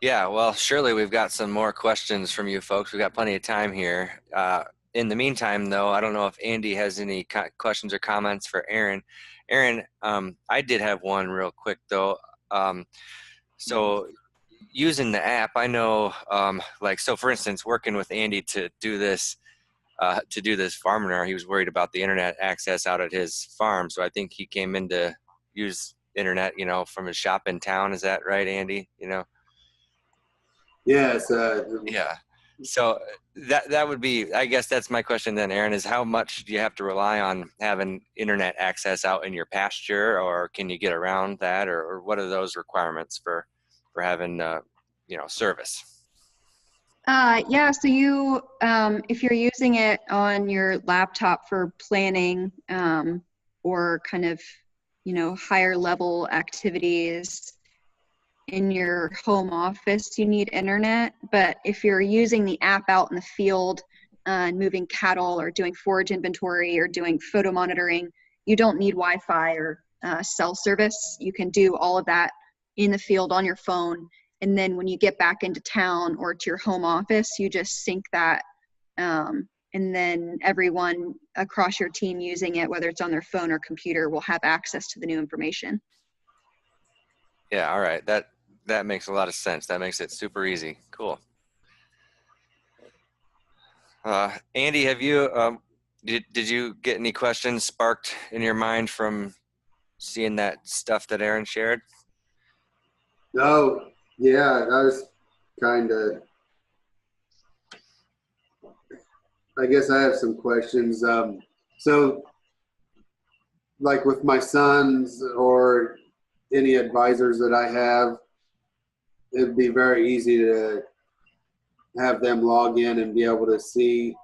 Yeah, well, surely we've got some more questions from you folks. We've got plenty of time here. In the meantime, though, I don't know if Andy has any questions or comments for Erin. Erin, I did have one real quick, though. So using the app, I know, so for instance, working with Andy to do this Farminar, he was worried about the internet access out at his farm. So I think he came in to use internet, from his shop in town. Is that right, Andy? Yes. Yeah. So that would be, I guess that's my question then, Erin, is how much do you have to rely on having internet access out in your pasture, or can you get around that, or what are those requirements for having, service? Yeah, so you, if you're using it on your laptop for planning or kind of, higher level activities, in your home office, you need internet. But if you're using the app out in the field and moving cattle or doing forage inventory or doing photo monitoring, you don't need Wi-Fi or cell service. You can do all of that in the field on your phone. And then when you get back into town or to your home office, you just sync that. And then everyone across your team using it, whether it's on their phone or computer, will have access to the new information. Yeah, all right. That makes a lot of sense. That makes it super easy. Cool. Andy, have you did you get any questions sparked in your mind from seeing that stuff that Erin shared? No, yeah, that was kind of, I guess I have some questions. So like with my sons or any advisors that I have, it'd be very easy to have them log in and be able to see,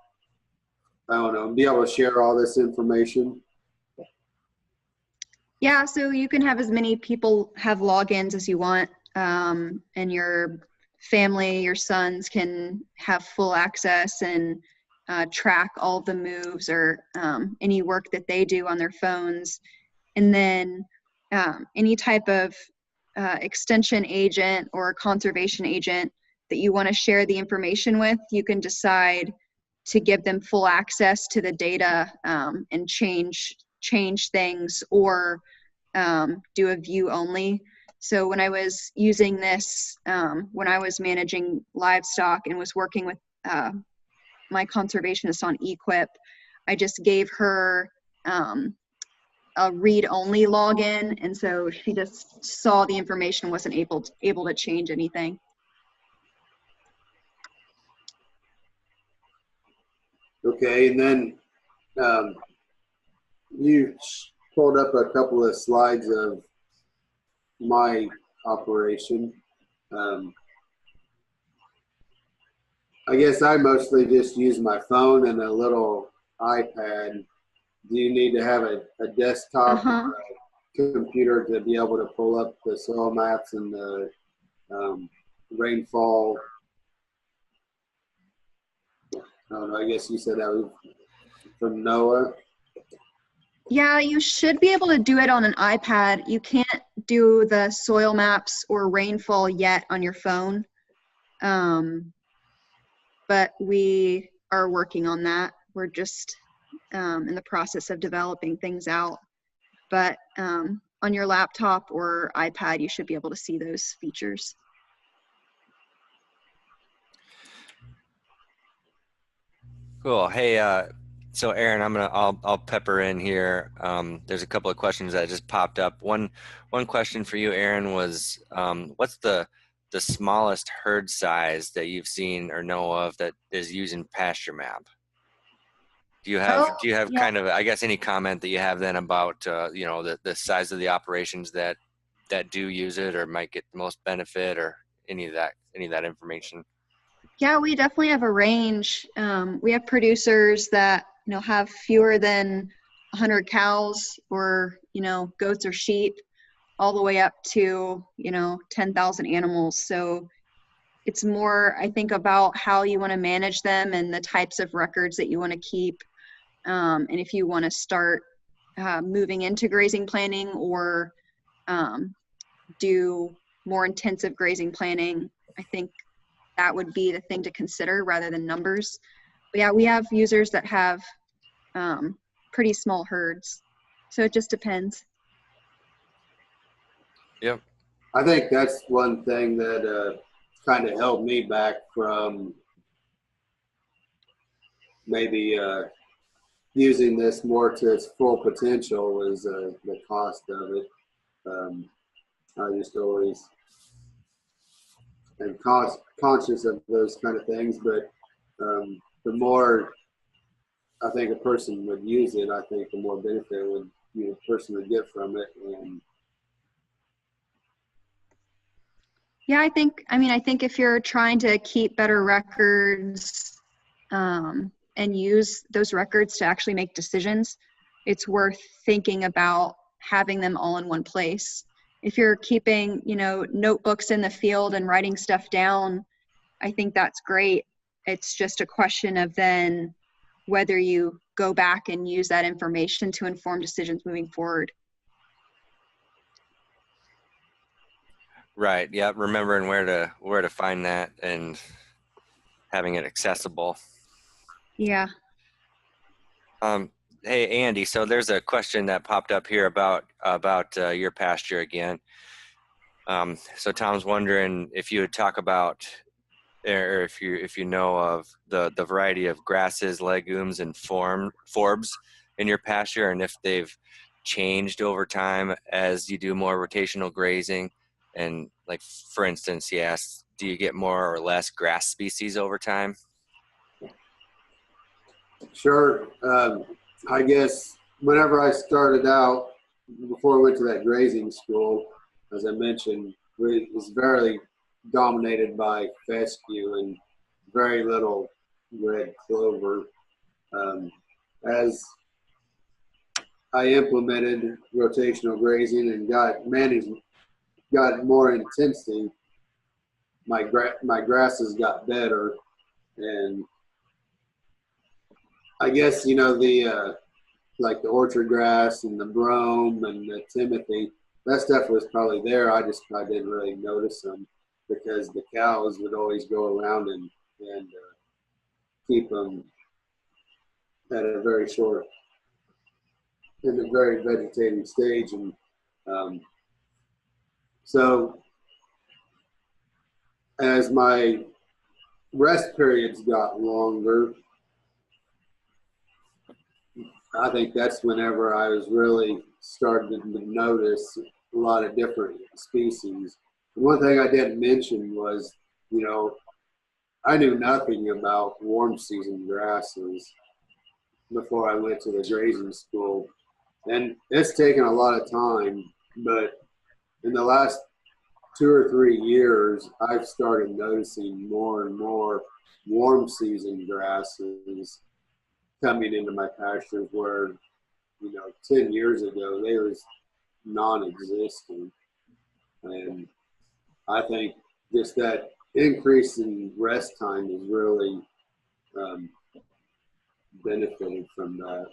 I don't know, be able to share all this information. Yeah, so you can have as many people have logins as you want, and your family, your sons can have full access and track all the moves or any work that they do on their phones. And then any type of extension agent or conservation agent that you want to share the information with, you can decide to give them full access to the data and change things or do a view only. So when I was using this, when I was managing livestock and was working with my conservationist on eQuip, I just gave her a read-only login, and so she just saw the information, wasn't able to change anything. Okay, and then you pulled up a couple of slides of my operation. I guess I mostly just use my phone and a little iPad. Do you need to have a desktop or a computer to be able to pull up the soil maps and the rainfall? I don't know, I guess you said that was from NOAA. Yeah, you should be able to do it on an iPad. You can't do the soil maps or rainfall yet on your phone. But we are working on that. We're just in the process of developing things out. But on your laptop or iPad, you should be able to see those features. Cool. Hey, so Erin, I'll pepper in here. There's a couple of questions that just popped up. One question for you, Erin, was what's the smallest herd size that you've seen or know of that is using PastureMap? Do you have kind of, I guess, any comment that you have then about you know, the size of the operations that do use it or might get the most benefit, or any of that information? Yeah, we definitely have a range. We have producers that, you know, have fewer than 100 cows or, you know, goats or sheep, all the way up to, you know, 10,000 animals. So it's more, I think, about how you want to manage them and the types of records that you want to keep. And if you want to start moving into grazing planning or do more intensive grazing planning, I think that would be the thing to consider rather than numbers. But yeah, we have users that have pretty small herds. So it just depends. Yep. I think that's one thing that kind of held me back from maybe using this more to its full potential was the cost of it. I just always am conscious of those kind of things, but the more I think a person would use it, I think the more benefit a person would get from it. And yeah, I think if you're trying to keep better records and use those records to actually make decisions, it's worth thinking about having them all in one place. if you're keeping, you know, notebooks in the field and writing stuff down, I think that's great. It's just a question of then whether you go back and use that information to inform decisions moving forward. Right. Yeah. Remembering where to find that and having it accessible. Yeah. Hey, Andy, so there's a question that popped up here about your pasture again. So Tom's wondering if you would talk about, or if you know of the variety of grasses, legumes, and forbs in your pasture, and if they've changed over time as you do more rotational grazing. And like, for instance, he asked, do you get more or less grass species over time? Sure. I guess whenever I started out, before I went to that grazing school, as I mentioned, it was very dominated by fescue and very little red clover. As I implemented rotational grazing and got more intensity, my grasses got better, and I guess, you know, the like the orchard grass and the brome and the timothy, that stuff was probably there. I didn't really notice them because the cows would always go around and keep them at a very short, in a very vegetative stage. And so as my rest periods got longer, I think that's whenever I was really starting to notice a lot of different species. One thing I didn't mention was, you know, I knew nothing about warm season grasses before I went to the grazing school. And it's taken a lot of time, but in the last 2 or 3 years, I've started noticing more and more warm season grasses coming into my pastures where, you know, 10 years ago, they was non-existent. And I think just that increase in rest time is really benefited from that.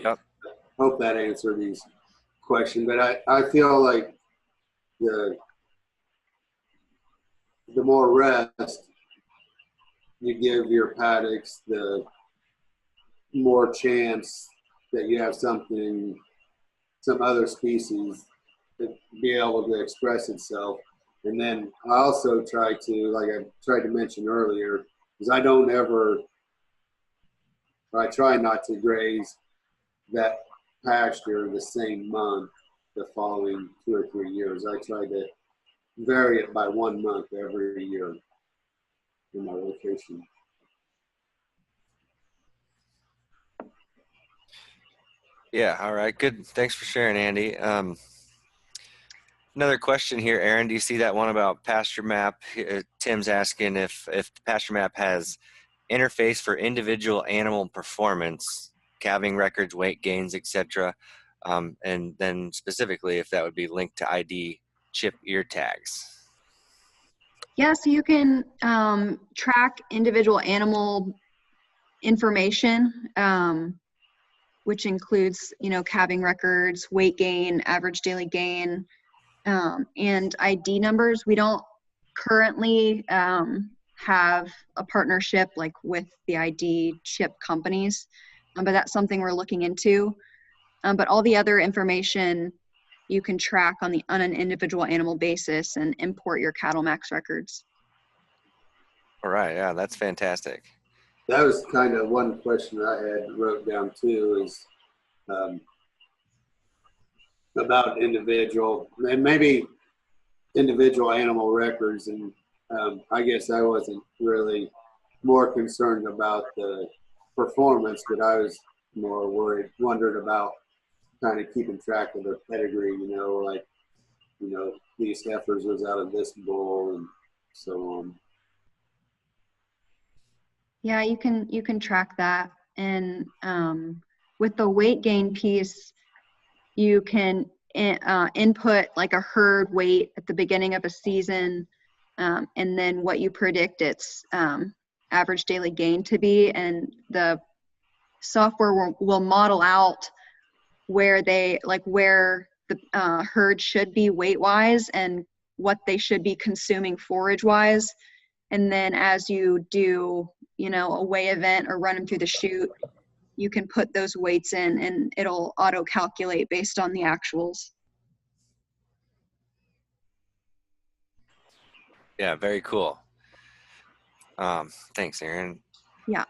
Yep. Hope that answered his question, but I feel like the more rest you give your paddocks, the more chance that you have some other species to be able to express itself. And then I also try to, like I tried to mention earlier, is I try not to graze that pasture the same month the following 2 or 3 years. I try to vary it by 1 month every year in my rotation. Yeah. All right. Good. Thanks for sharing, Andy. Another question here, Erin. Do you see that one about PastureMap? Tim's asking if PastureMap has interface for individual animal performance, calving records, weight gains, etc., and then specifically if that would be linked to ID chip ear tags. Yeah, so you can track individual animal information, which includes, you know, calving records, weight gain, average daily gain, and ID numbers. We don't currently have a partnership like with the ID chip companies, but that's something we're looking into. But all the other information you can track on an individual animal basis and import your cattle max records. All right, yeah, that's fantastic. That was kind of one question I had wrote down too, is about individual and maybe individual animal records. And I guess I wasn't really more concerned about the performance, but I was more wondered about kind of keeping track of their pedigree, you know, like, you know, these heifers was out of this bull and so on. Yeah, you can track that. And with the weight gain piece, you can input like a herd weight at the beginning of a season, and then what you predict its average daily gain to be, and the software will model out where the herd should be weight wise and what they should be consuming forage wise. And then as you do, a weigh event or run them through the chute, you can put those weights in and it'll auto calculate based on the actuals. Yeah, very cool. Thanks, Erin. Yeah.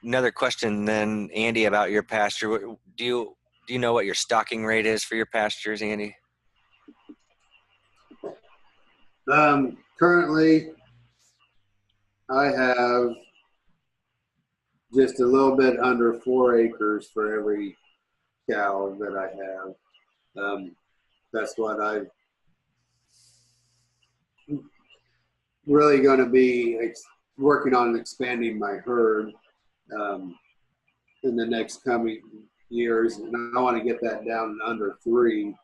Another question then, Andy, about your pasture. Do you know what your stocking rate is for your pastures, Andy? Currently, I have just a little bit under 4 acres for every cow that I have. That's what I'm really going to be working on expanding my herd in the next coming years, and I want to get that down under 3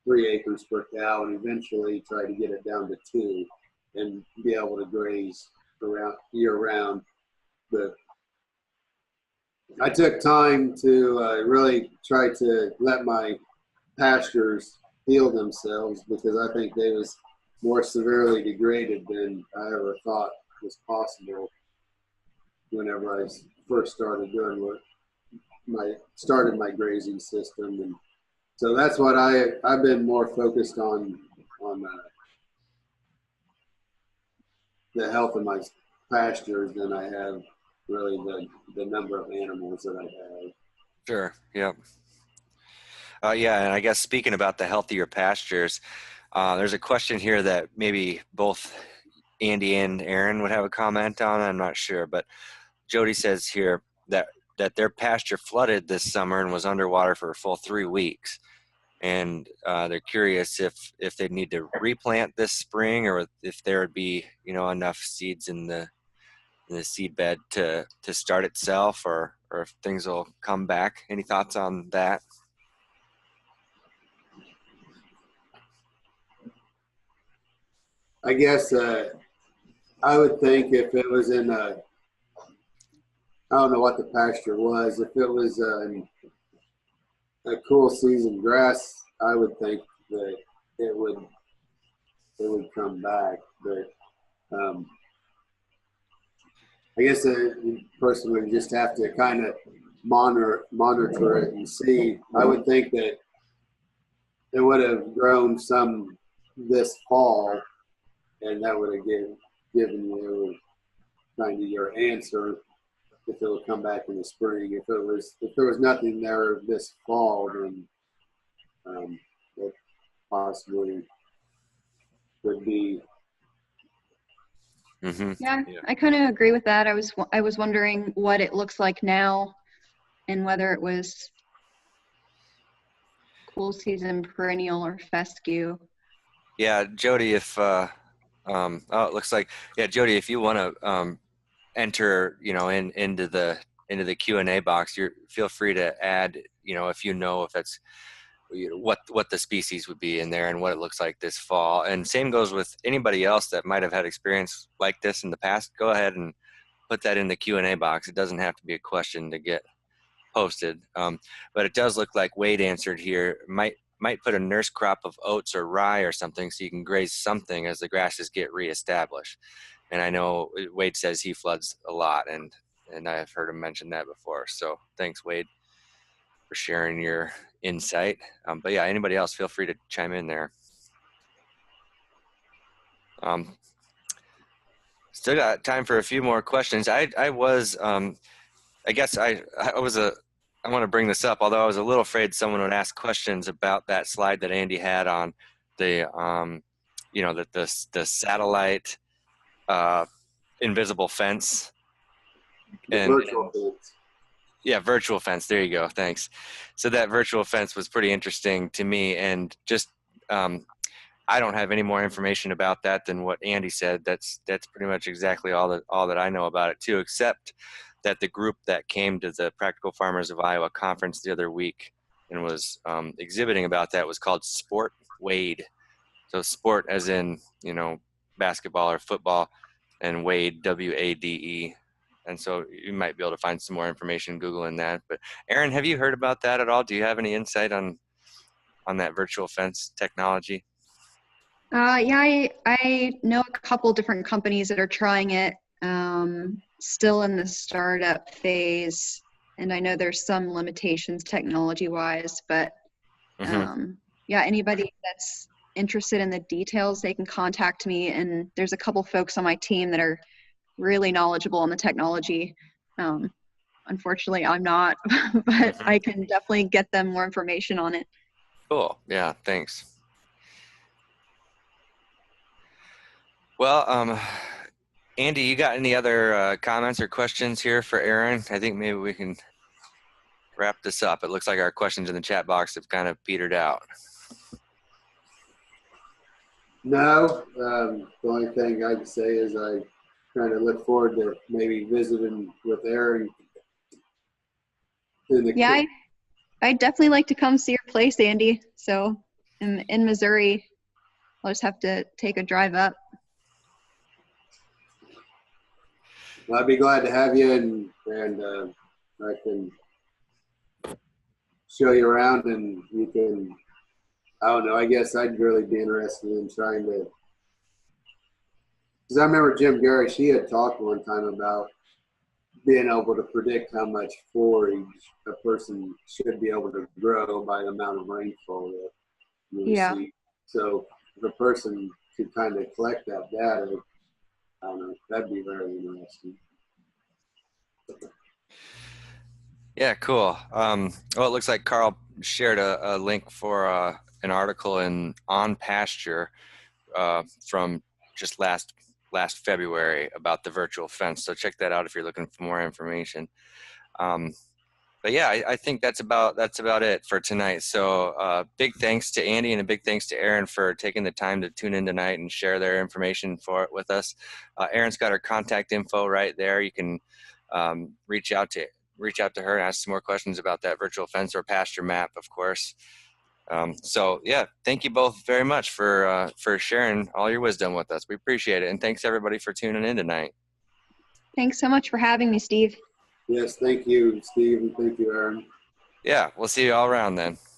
acres per cow, and eventually try to get it down to 2 and be able to graze around year round. But I took time to really try to let my pastures heal themselves, because I think they was more severely degraded than I ever thought was possible whenever I first started doing started my grazing system. And so that's what I've been more focused on the health of my pastures than I have really the number of animals that I have. Sure. Yep. Yeah, and I guess speaking about the healthier pastures, there's a question here that maybe both Andy and Erin would have a comment on. I'm not sure, but Jody says here that their pasture flooded this summer and was underwater for a full 3 weeks, and they're curious if they'd need to replant this spring, or if there would be enough seeds in the seed bed to start itself, or if things will come back. Any thoughts on that? I guess I would think if it was in I don't know what the pasture was. If it was a cool season grass, I would think that it would come back. But I guess a person would just have to kind of monitor it and see. I would think that it would have grown some this fall, and that would have given you kind of your answer if it would come back in the spring. If there was nothing there this fall, then it possibly would be. Mm-hmm. Yeah, I kind of agree with that. I was wondering what it looks like now, and whether it was cool season, perennial, or fescue. Yeah, Jody, if it looks like, yeah, Jody, if you want to enter, into the Q&A box, feel free to add, if if that's what the species would be in there and what it looks like this fall. And same goes with anybody else that might have had experience like this in the past. Go ahead and put that in the Q&A box. It doesn't have to be a question to get posted, but it does look like Wade answered here. Might put a nurse crop of oats or rye or something so you can graze something as the grasses get reestablished. And I know Wade says he floods a lot, and I've heard him mention that before. So thanks, Wade, for sharing your insight. But yeah, anybody else, feel free to chime in there. Still got time for a few more questions. I want to bring this up, although I was a little afraid someone would ask questions about that slide that Andy had on the, the satellite invisible fence. Virtual fence. Yeah, virtual fence. There you go. Thanks. So that virtual fence was pretty interesting to me, and just I don't have any more information about that than what Andy said. That's pretty much exactly all that I know about it too, except that the group that came to the Practical Farmers of Iowa conference the other week and was exhibiting about that was called Sport Wade. So sport as in, you know, basketball or football, and Wade, W-A-D-E. And so you might be able to find some more information Googling that. But Erin, have you heard about that at all? Do you have any insight on that virtual fence technology? Yeah, I know a couple different companies that are trying it, still in the startup phase. And I know there's some limitations technology-wise, but yeah, anybody that's interested in the details, they can contact me. And there's a couple folks on my team that are really knowledgeable on the technology. Unfortunately, I'm not, but I can definitely get them more information on it. Cool. Yeah, thanks. Well, Andy, you got any other comments or questions here for Erin? I think maybe we can wrap this up. It looks like our questions in the chat box have kind of petered out. No, the only thing I can say is I kind of look forward to maybe visiting with Erin. Yeah, I'd definitely like to come see your place, Andy. So in Missouri, I'll just have to take a drive up. Well, I'd be glad to have you, and I can show you around, and you can, I don't know, I guess I'd really be interested in trying to, because I remember Jim Garish, he had talked one time about being able to predict how much forage a person should be able to grow by the amount of rainfall that you receive. So if a person could kind of collect that data, I don't know, that'd be very interesting. Yeah, cool. Well, it looks like Carl shared a link for an article on Pasture from just last February about the virtual fence. So check that out if you're looking for more information. But yeah, I think that's about it for tonight. So big thanks to Andy and a big thanks to Erin for taking the time to tune in tonight and share their information with us. Erin's got her contact info right there. You can reach out to her and ask some more questions about that virtual fence or PastureMap, of course. So yeah, thank you both very much for sharing all your wisdom with us. We appreciate it. And thanks everybody for tuning in tonight. Thanks so much for having me, Steve. Yes, thank you, Steve, and thank you, Erin. Yeah, we'll see you all around then.